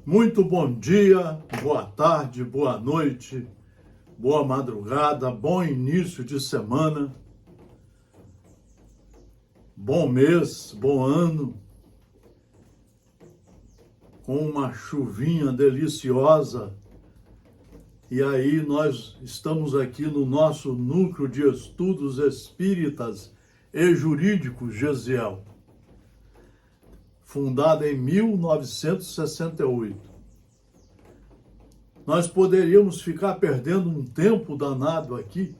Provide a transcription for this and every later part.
Muito bom dia, boa tarde, boa noite, boa madrugada, bom início de semana, bom mês, bom ano, com uma chuvinha deliciosa. E aí nós estamos aqui no nosso núcleo de estudos espíritas e jurídicos Gesiel, fundada em 1968. Nós poderíamos ficar perdendo um tempo danado aqui,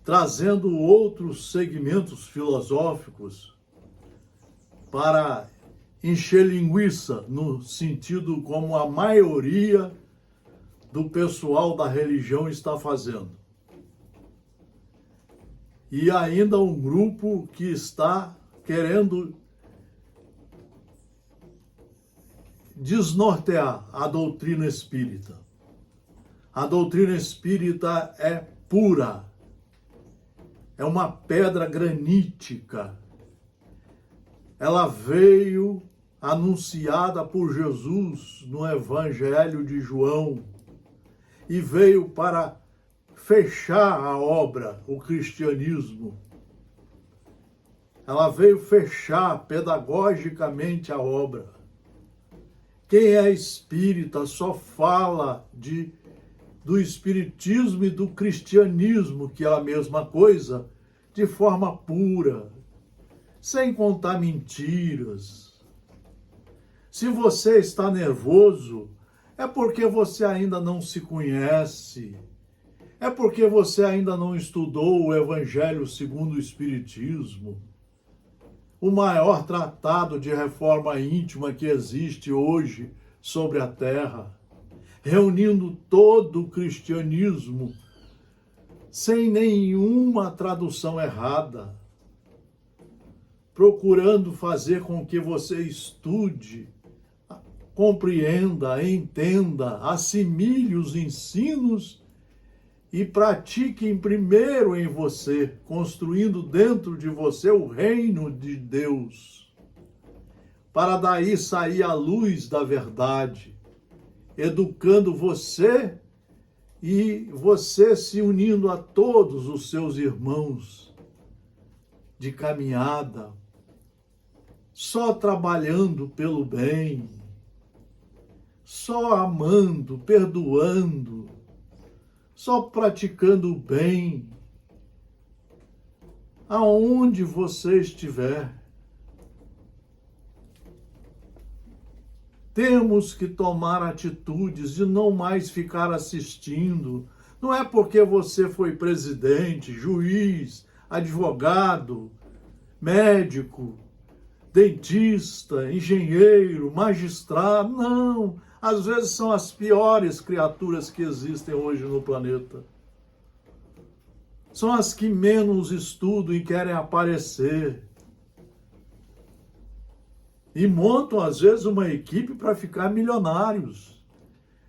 trazendo outros segmentos filosóficos para encher linguiça, no sentido como a maioria do pessoal da religião está fazendo. E ainda um grupo que está querendo desnortear a doutrina espírita. A doutrina espírita é pura, é uma pedra granítica. Ela veio anunciada por Jesus no Evangelho de João e veio para fechar a obra, o cristianismo. Ela veio fechar pedagogicamente a obra. Quem é espírita só fala do espiritismo e do cristianismo, que é a mesma coisa, de forma pura, sem contar mentiras. Se você está nervoso, é porque você ainda não se conhece, é porque você ainda não estudou o Evangelho segundo o Espiritismo, o maior tratado de reforma íntima que existe hoje sobre a Terra, reunindo todo o cristianismo sem nenhuma tradução errada, procurando fazer com que você estude, compreenda, entenda, assimile os ensinos e pratiquem primeiro em você, construindo dentro de você o reino de Deus, para daí sair a luz da verdade, educando você e você se unindo a todos os seus irmãos de caminhada, só trabalhando pelo bem, só amando, perdoando, só praticando o bem, aonde você estiver. Temos que tomar atitudes de não mais ficar assistindo. Não é porque você foi presidente, juiz, advogado, médico, dentista, engenheiro, magistrado. Não, às vezes são as piores criaturas que existem hoje no planeta. São as que menos estudam e querem aparecer. E montam, às vezes, uma equipe para ficar milionários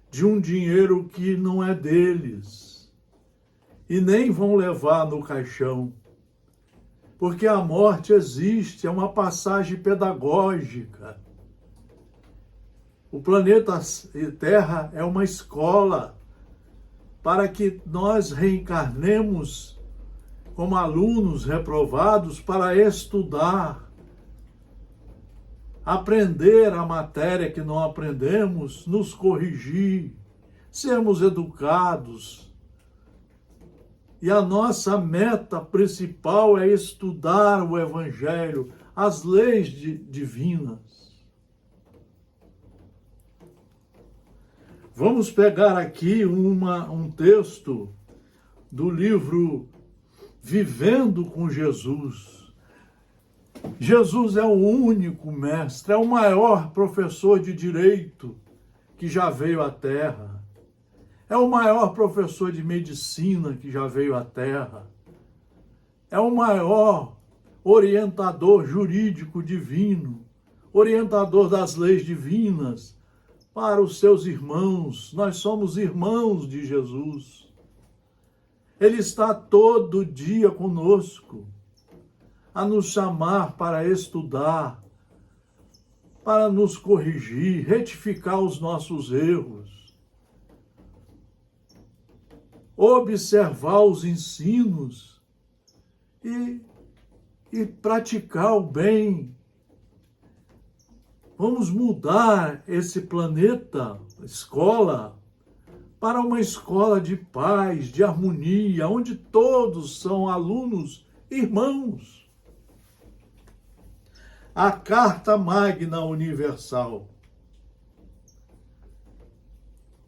de um dinheiro que não é deles. E nem vão levar no caixão. Porque a morte existe, é uma passagem pedagógica. O planeta Terra é uma escola para que nós reencarnemos como alunos reprovados para estudar, aprender a matéria que não aprendemos, nos corrigir, sermos educados. E a nossa meta principal é estudar o Evangelho, as leis divinas. Vamos pegar aqui um texto do livro Vivendo com Jesus. Jesus é o único mestre, é o maior professor de direito que já veio à Terra. É o maior professor de medicina que já veio à Terra. É o maior orientador jurídico divino, orientador das leis divinas para os seus irmãos. Nós somos irmãos de Jesus. Ele está todo dia conosco, a nos chamar para estudar, para nos corrigir, retificar os nossos erros, observar os ensinos e praticar o bem. Vamos mudar esse planeta, escola, para uma escola de paz, de harmonia, onde todos são alunos irmãos. A Carta Magna Universal.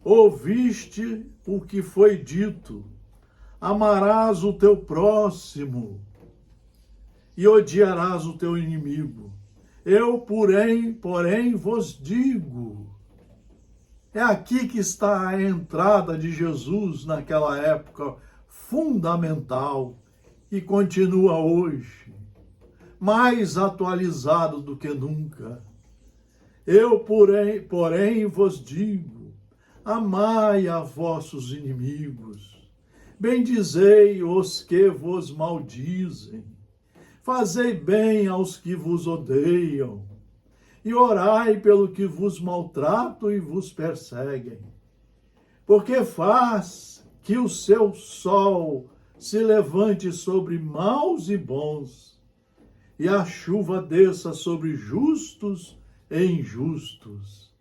Ouviste o que foi dito: amarás o teu próximo e odiarás o teu inimigo. Eu, porém, vos digo. É aqui que está a entrada de Jesus naquela época fundamental e continua hoje, mais atualizado do que nunca. Eu, porém, vos digo: amai a vossos inimigos, bendizei os que vos maldizem, fazei bem aos que vos odeiam, e orai pelo que vos maltratam e vos perseguem. Porque faz que o seu sol se levante sobre maus e bons, e a chuva desça sobre justos e injustos.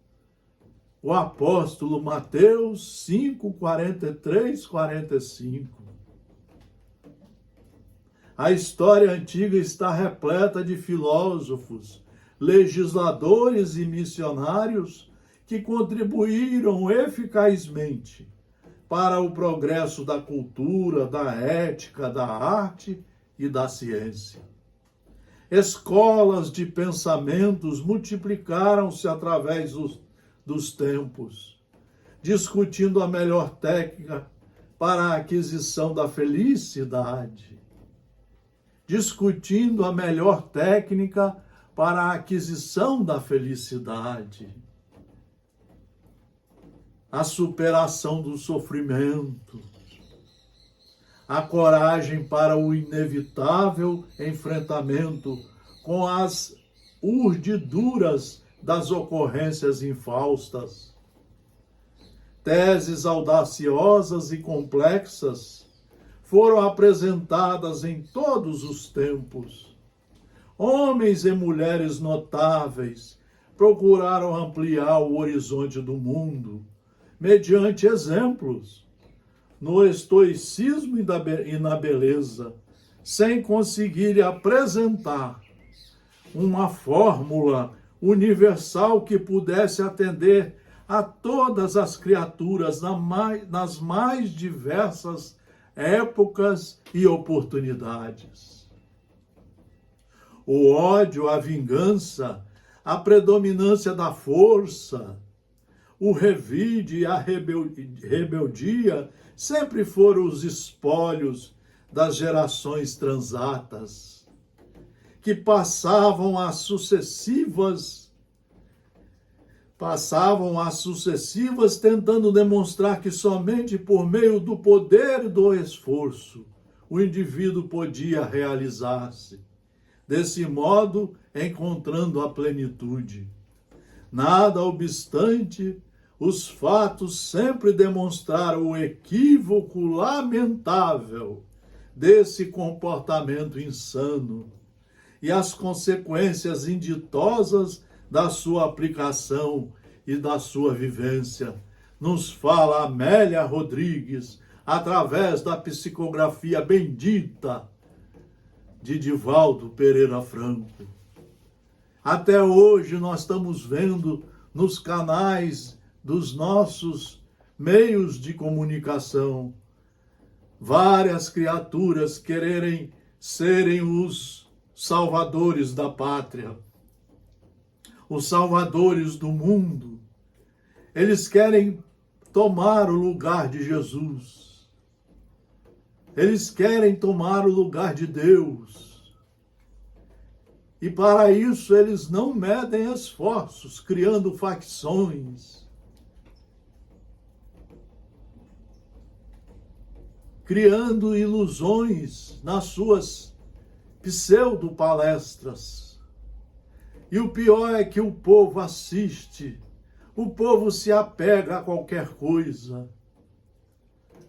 O apóstolo Mateus 5, 43, 45. A história antiga está repleta de filósofos, legisladores e missionários que contribuíram eficazmente para o progresso da cultura, da ética, da arte e da ciência. Escolas de pensamentos multiplicaram-se através dos tempos, discutindo a melhor técnica para a aquisição da felicidade. Discutindo a melhor técnica para a aquisição da felicidade. A superação do sofrimento. A coragem para o inevitável enfrentamento com as urdiduras das ocorrências infaustas. Teses audaciosas e complexas foram apresentadas em todos os tempos. Homens e mulheres notáveis procuraram ampliar o horizonte do mundo mediante exemplos no estoicismo e na beleza, sem conseguir apresentar uma fórmula universal que pudesse atender a todas as criaturas nas mais diversas épocas e oportunidades. O ódio, a vingança, a predominância da força, o revide e a rebeldia sempre foram os espólios das gerações transatas, que passavam às sucessivas tentando demonstrar que somente por meio do poder e do esforço o indivíduo podia realizar-se, desse modo encontrando a plenitude. Nada obstante, os fatos sempre demonstraram o equívoco lamentável desse comportamento insano e as consequências inditosas da sua aplicação e da sua vivência. Nos fala Amélia Rodrigues, através da psicografia bendita de Divaldo Pereira Franco. Até hoje nós estamos vendo nos canais dos nossos meios de comunicação várias criaturas quererem serem os salvadores da pátria, os salvadores do mundo. Eles querem tomar o lugar de Jesus. Eles querem tomar o lugar de Deus. E para isso eles não medem esforços, criando facções, criando ilusões nas suas pseudo-palestras E o pior é que o povo assiste, o povo se apega a qualquer coisa.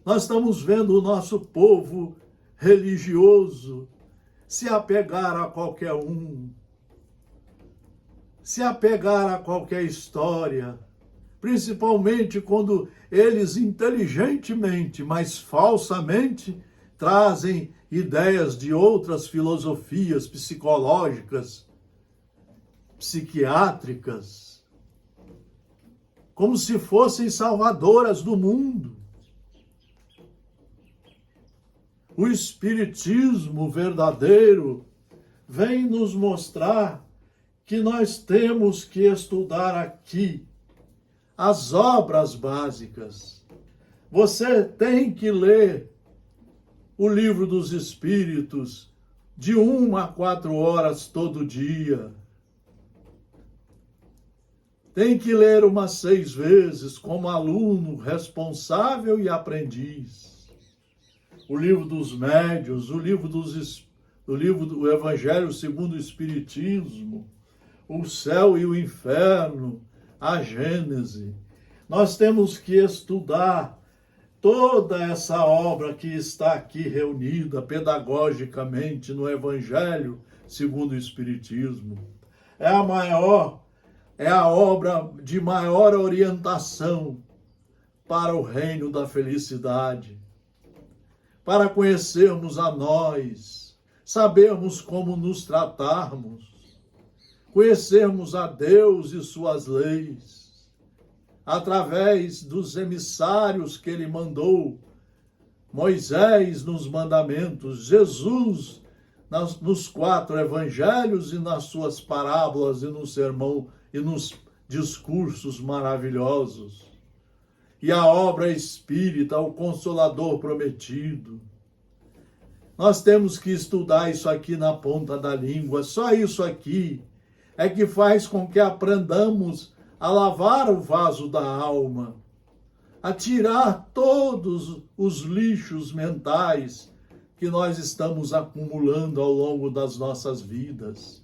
Nós estamos vendo o nosso povo religioso se apegar a qualquer um, se apegar a qualquer história, principalmente quando eles inteligentemente, mas falsamente, trazem ideias de outras filosofias psicológicas, psiquiátricas, como se fossem salvadoras do mundo. O espiritismo verdadeiro vem nos mostrar que nós temos que estudar aqui as obras básicas. Você tem que ler o Livro dos Espíritos de 1 a 4 horas todo dia. Tem que ler umas 6 vezes como aluno responsável e aprendiz. O Livro dos Médiuns, o livro do Evangelho segundo o Espiritismo, o Céu e o Inferno, a Gênese. Nós temos que estudar toda essa obra que está aqui reunida pedagogicamente no Evangelho segundo o Espiritismo. É a obra de maior orientação para o reino da felicidade, para conhecermos a nós, sabermos como nos tratarmos, conhecermos a Deus e suas leis, através dos emissários que ele mandou, Moisés nos mandamentos, Jesus nos 4 evangelhos e nas suas parábolas e no sermão e nos discursos maravilhosos. E a obra espírita, o Consolador prometido. Nós temos que estudar isso aqui na ponta da língua. Só isso aqui é que faz com que aprendamos a lavar o vaso da alma, a tirar todos os lixos mentais que nós estamos acumulando ao longo das nossas vidas.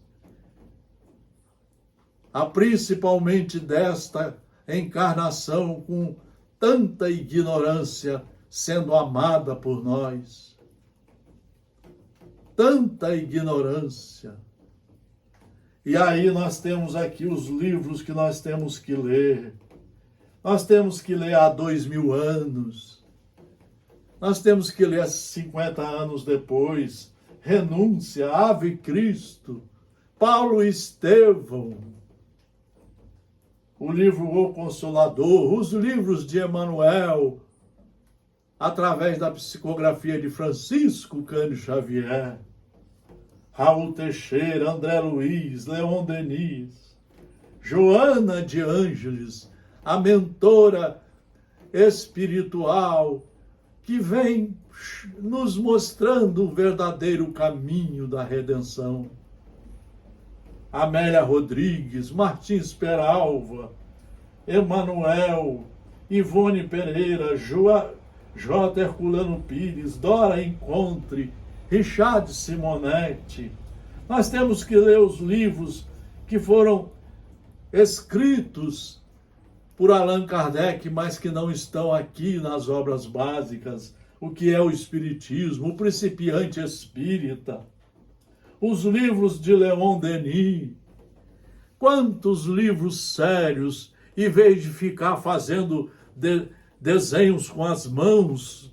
Principalmente desta encarnação com tanta ignorância sendo amada por nós. Tanta ignorância. E aí nós temos aqui os livros que nós temos que ler. Nós temos que ler há 2000 anos. Nós temos que ler 50 anos depois. Renúncia, Ave Cristo, Paulo e Estevão. O livro O Consolador, os livros de Emmanuel, através da psicografia de Francisco Cândido Xavier, Raul Teixeira, André Luiz, Leon Denis, Joana de Ângeles, a mentora espiritual que vem nos mostrando o verdadeiro caminho da redenção. Amélia Rodrigues, Martins Peralva, Emanuel, Ivone Pereira, J. Herculano Pires, Dora Encontre, Richard Simonetti. Nós temos que ler os livros que foram escritos por Allan Kardec, mas que não estão aqui nas obras básicas. O que é o Espiritismo, o Principiante Espírita, os livros de Leon Denis. Quantos livros sérios, em vez de ficar fazendo desenhos com as mãos,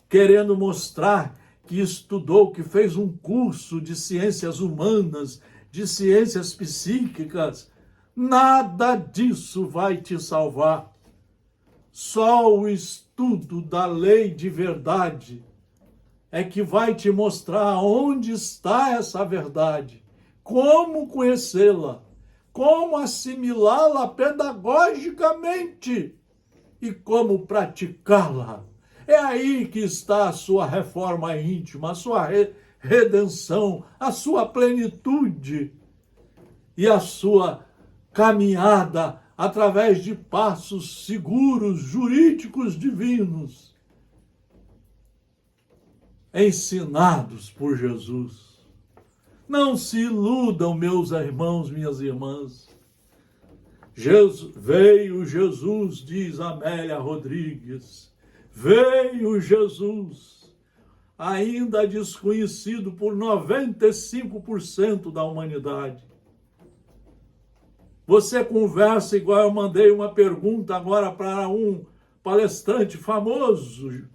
querendo mostrar que estudou, que fez um curso de ciências humanas, de ciências psíquicas, nada disso vai te salvar. Só o estudo da lei de verdade é que vai te mostrar onde está essa verdade, como conhecê-la, como assimilá-la pedagogicamente e como praticá-la. É aí que está a sua reforma íntima, a sua redenção, a sua plenitude e a sua caminhada através de passos seguros, jurídicos divinos, ensinados por Jesus. Não se iludam, meus irmãos, minhas irmãs. Veio Jesus, diz Amélia Rodrigues, veio Jesus, ainda desconhecido por 95% da humanidade. Você conversa igual eu mandei uma pergunta agora para um palestrante famoso,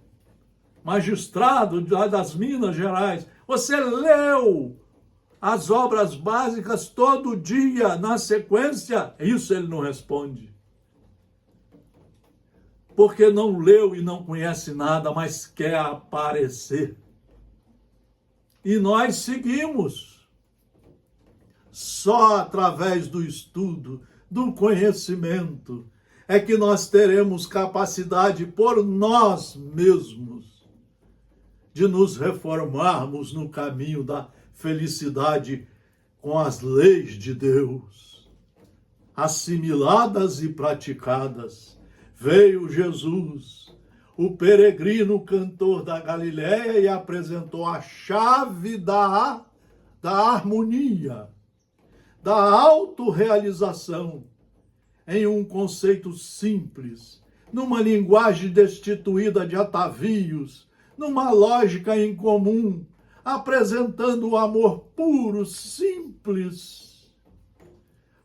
magistrado das Minas Gerais. Você leu as obras básicas todo dia, na sequência? Isso ele não responde. Porque não leu e não conhece nada, mas quer aparecer. E nós seguimos. Só através do estudo, do conhecimento, é que nós teremos capacidade por nós mesmos de nos reformarmos no caminho da felicidade com as leis de Deus, assimiladas e praticadas. Veio Jesus, o peregrino cantor da Galileia, e apresentou a chave da harmonia, da autorrealização, em um conceito simples, numa linguagem destituída de atavios, numa lógica incomum, apresentando o amor puro, simples,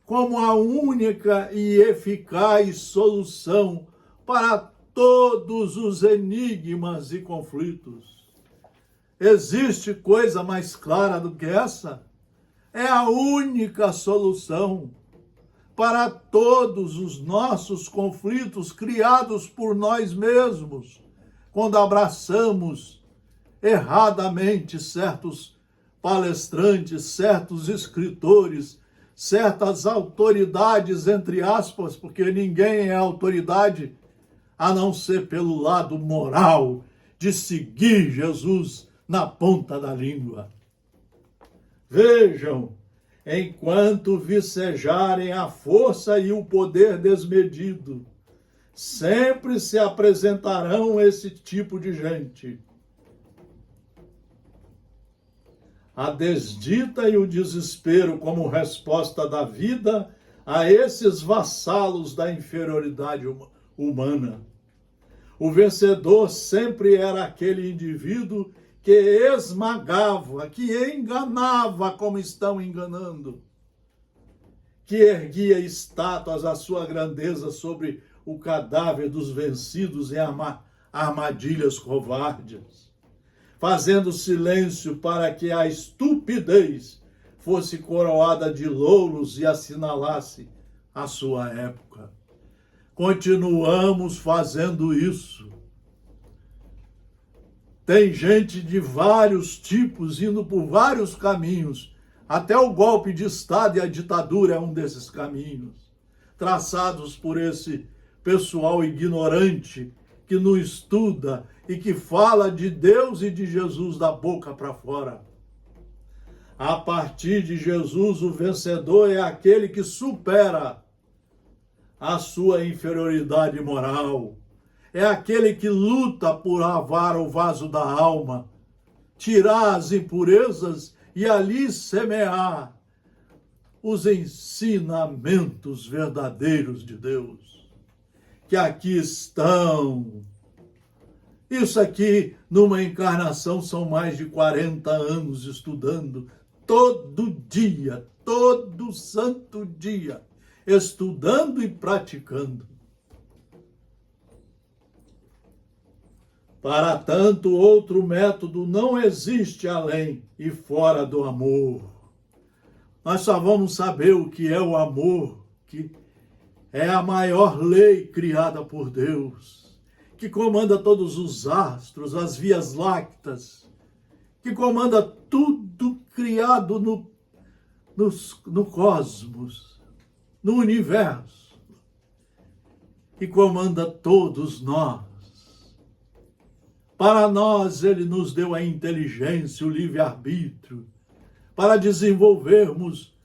como a única e eficaz solução para todos os enigmas e conflitos. Existe coisa mais clara do que essa? É a única solução para todos os nossos conflitos criados por nós mesmos, quando abraçamos erradamente certos palestrantes, certos escritores, certas autoridades, entre aspas, porque ninguém é autoridade a não ser pelo lado moral de seguir Jesus na ponta da língua. Vejam, enquanto vicejarem a força e o poder desmedido, sempre se apresentarão esse tipo de gente. A desdita e o desespero como resposta da vida a esses vassalos da inferioridade humana. O vencedor sempre era aquele indivíduo que esmagava, que enganava como estão enganando, que erguia estátuas à sua grandeza sobre o cadáver dos vencidos em armadilhas covardes, fazendo silêncio para que a estupidez fosse coroada de louros e assinalasse a sua época. Continuamos fazendo isso. Tem gente de vários tipos indo por vários caminhos. Até o golpe de Estado e a ditadura é um desses caminhos, traçados por esse pessoal ignorante que não estuda e que fala de Deus e de Jesus da boca para fora. A partir de Jesus, o vencedor é aquele que supera a sua inferioridade moral. É aquele que luta por lavar o vaso da alma, tirar as impurezas e ali semear os ensinamentos verdadeiros de Deus, que aqui estão. Isso aqui, numa encarnação, são mais de 40 anos estudando, todo dia, todo santo dia, estudando e praticando. Para tanto, outro método não existe além e fora do amor. Nós só vamos saber o que é o amor, que é a maior lei criada por Deus, que comanda todos os astros, as vias lácteas, que comanda tudo criado no cosmos, no universo, que comanda todos nós. Para nós, ele nos deu a inteligência, o livre-arbítrio, para desenvolvermos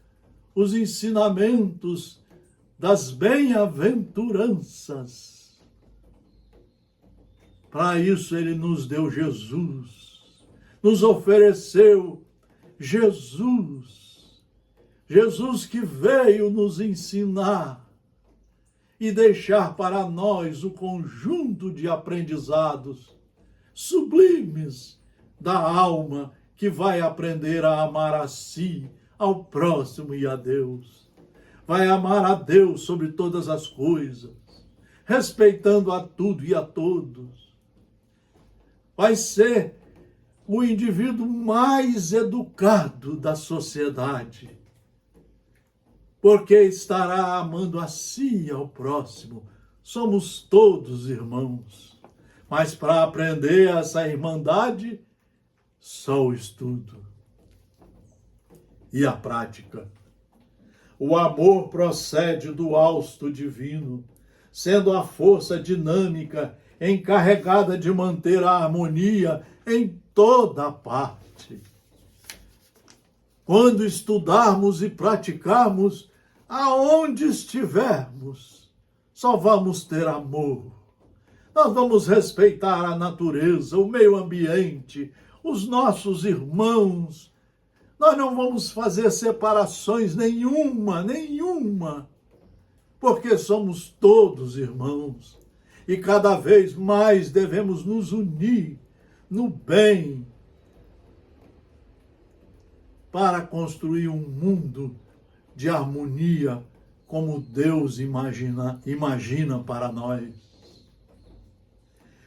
os ensinamentos das bem-aventuranças. Para isso, ele nos deu Jesus, nos ofereceu Jesus. Jesus que veio nos ensinar e deixar para nós o conjunto de aprendizados sublimes da alma que vai aprender a amar a si, ao próximo e a Deus. Vai amar a Deus sobre todas as coisas, respeitando a tudo e a todos. Vai ser o indivíduo mais educado da sociedade, porque estará amando a si e ao próximo. Somos todos irmãos, mas para aprender essa irmandade, só o estudo e a prática. O amor procede do hausto divino, sendo a força dinâmica encarregada de manter a harmonia em toda parte. Quando estudarmos e praticarmos, aonde estivermos, só vamos ter amor. Nós vamos respeitar a natureza, o meio ambiente, os nossos irmãos. Nós não vamos fazer separações nenhuma, porque somos todos irmãos. E cada vez mais devemos nos unir no bem para construir um mundo de harmonia como Deus imagina para nós.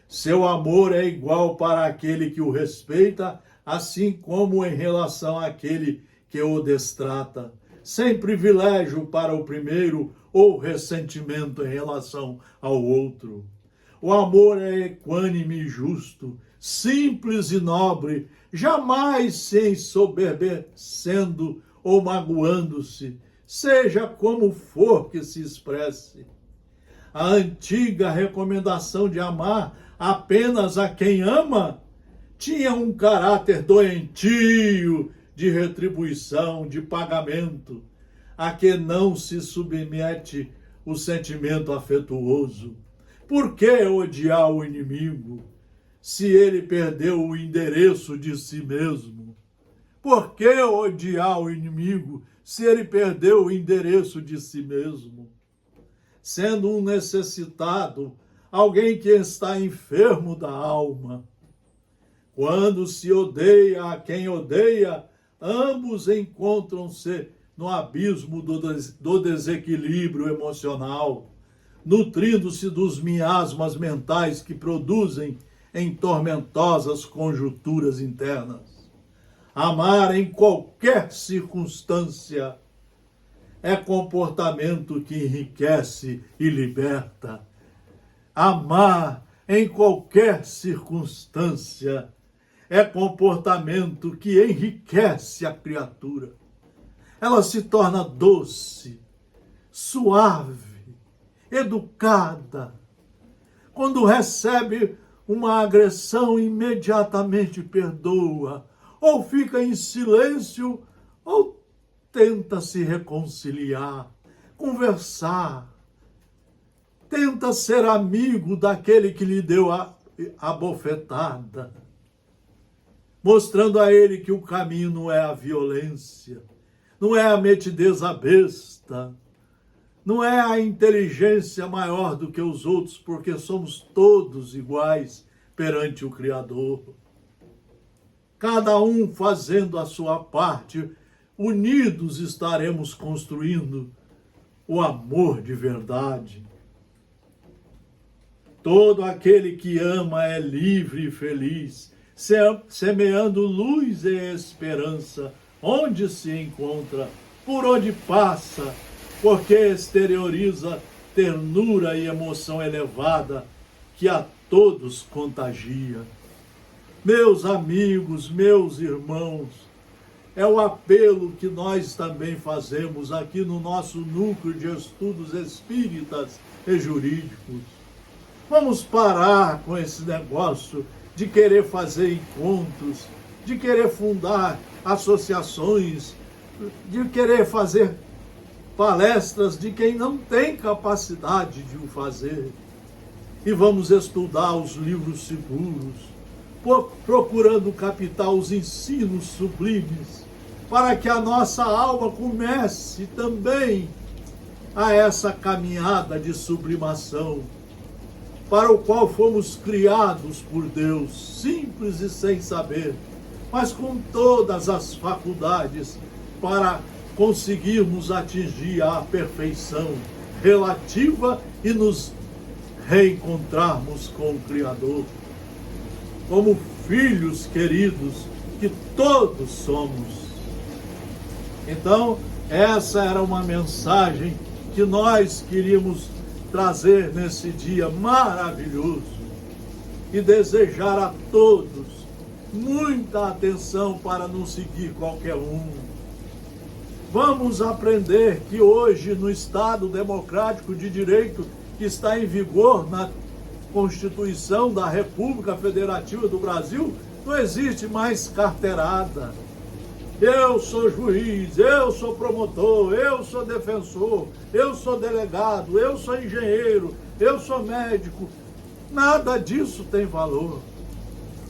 Seu amor é igual para aquele que o respeita, assim como em relação àquele que o destrata, sem privilégio para o primeiro ou ressentimento em relação ao outro. O amor é equânime e justo, simples e nobre, jamais se ensoberbecendo ou magoando-se, seja como for que se expresse. A antiga recomendação de amar apenas a quem ama tinha um caráter doentio de retribuição, de pagamento, a que não se submete o sentimento afetuoso. Por que odiar o inimigo se ele perdeu o endereço de si mesmo? Por que odiar o inimigo se ele perdeu o endereço de si mesmo? Sendo um necessitado, alguém que está enfermo da alma. Quando se odeia a quem odeia, ambos encontram-se no abismo do desequilíbrio emocional, nutrindo-se dos miasmas mentais que produzem em tormentosas conjunturas internas. Amar em qualquer circunstância é comportamento que enriquece e liberta. Amar em qualquer circunstância é comportamento que enriquece a criatura. Ela se torna doce, suave, educada. Quando recebe uma agressão, imediatamente perdoa, ou fica em silêncio, ou tenta se reconciliar, conversar. Tenta ser amigo daquele que lhe deu a bofetada, mostrando a ele que o caminho não é a violência, não é a metideza besta, não é a inteligência maior do que os outros, porque somos todos iguais perante o Criador. Cada um fazendo a sua parte, unidos estaremos construindo o amor de verdade. Todo aquele que ama é livre e feliz, semeando luz e esperança, onde se encontra, por onde passa, porque exterioriza ternura e emoção elevada que a todos contagia. Meus amigos, meus irmãos, é o apelo que nós também fazemos aqui no nosso núcleo de estudos espíritas e jurídicos. Vamos parar com esse negócio de querer fazer encontros, de querer fundar associações, de querer fazer palestras de quem não tem capacidade de o fazer. E vamos estudar os livros seguros, procurando captar os ensinos sublimes para que a nossa alma comece também a essa caminhada de sublimação, para o qual fomos criados por Deus, simples e sem saber, mas com todas as faculdades para conseguirmos atingir a perfeição relativa e nos reencontrarmos com o Criador, como filhos queridos que todos somos. Então, essa era uma mensagem que nós queríamos trazer nesse dia maravilhoso e desejar a todos muita atenção para não seguir qualquer um. Vamos aprender que hoje, no Estado Democrático de Direito que está em vigor na Constituição da República Federativa do Brasil, não existe mais carteirada. Eu sou juiz, eu sou promotor, eu sou defensor, eu sou delegado, eu sou engenheiro, eu sou médico. Nada disso tem valor.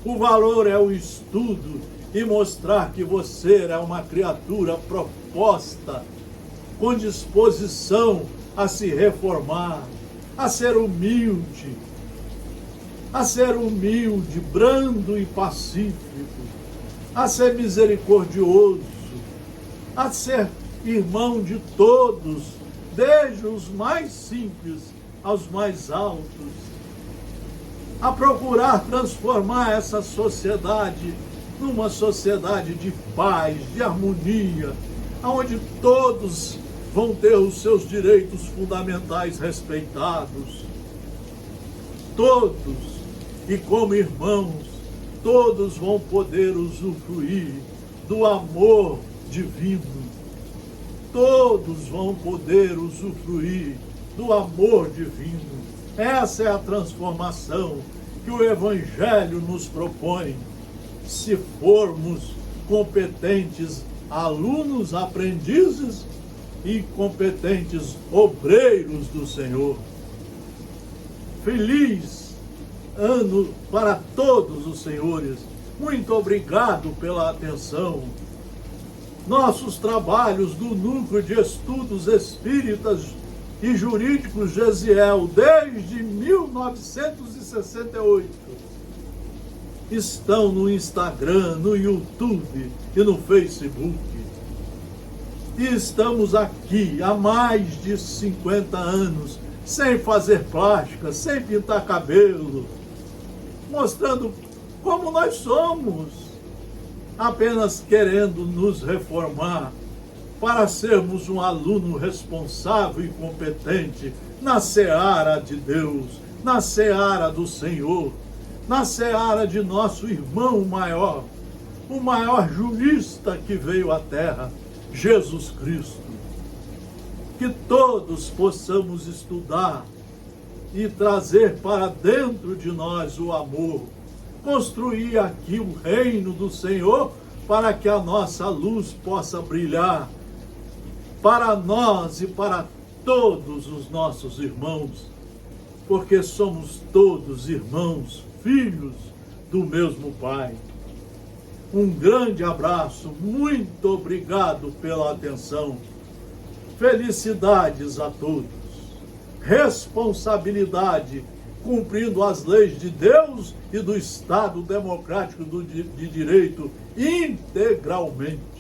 O valor é o estudo e mostrar que você é uma criatura proposta, com disposição a se reformar, a ser humilde, brando e pacífico, a ser misericordioso, a ser irmão de todos, desde os mais simples aos mais altos, a procurar transformar essa sociedade numa sociedade de paz, de harmonia, onde todos vão ter os seus direitos fundamentais respeitados. Todos, e como irmãos, todos vão poder usufruir do amor divino. Todos vão poder usufruir do amor divino. Essa é a transformação que o Evangelho nos propõe, se formos competentes alunos, aprendizes e competentes obreiros do Senhor. Feliz ano para todos os senhores. Muito obrigado pela atenção. Nossos trabalhos do Núcleo de Estudos Espíritas e Jurídicos Gesiel, desde 1968, estão no Instagram, no YouTube e no Facebook. E estamos aqui há mais de 50 anos, sem fazer plástica, sem pintar cabelo, mostrando como nós somos, apenas querendo nos reformar para sermos um aluno responsável e competente na seara de Deus, na seara do Senhor, na seara de nosso irmão maior, o maior jurista que veio à Terra, Jesus Cristo. Que todos possamos estudar e trazer para dentro de nós o amor, construir aqui o reino do Senhor, para que a nossa luz possa brilhar para nós e para todos os nossos irmãos, porque somos todos irmãos, filhos do mesmo Pai. Um grande abraço, muito obrigado pela atenção. Felicidades a todos. Responsabilidade, cumprindo as leis de Deus e do Estado Democrático de Direito integralmente.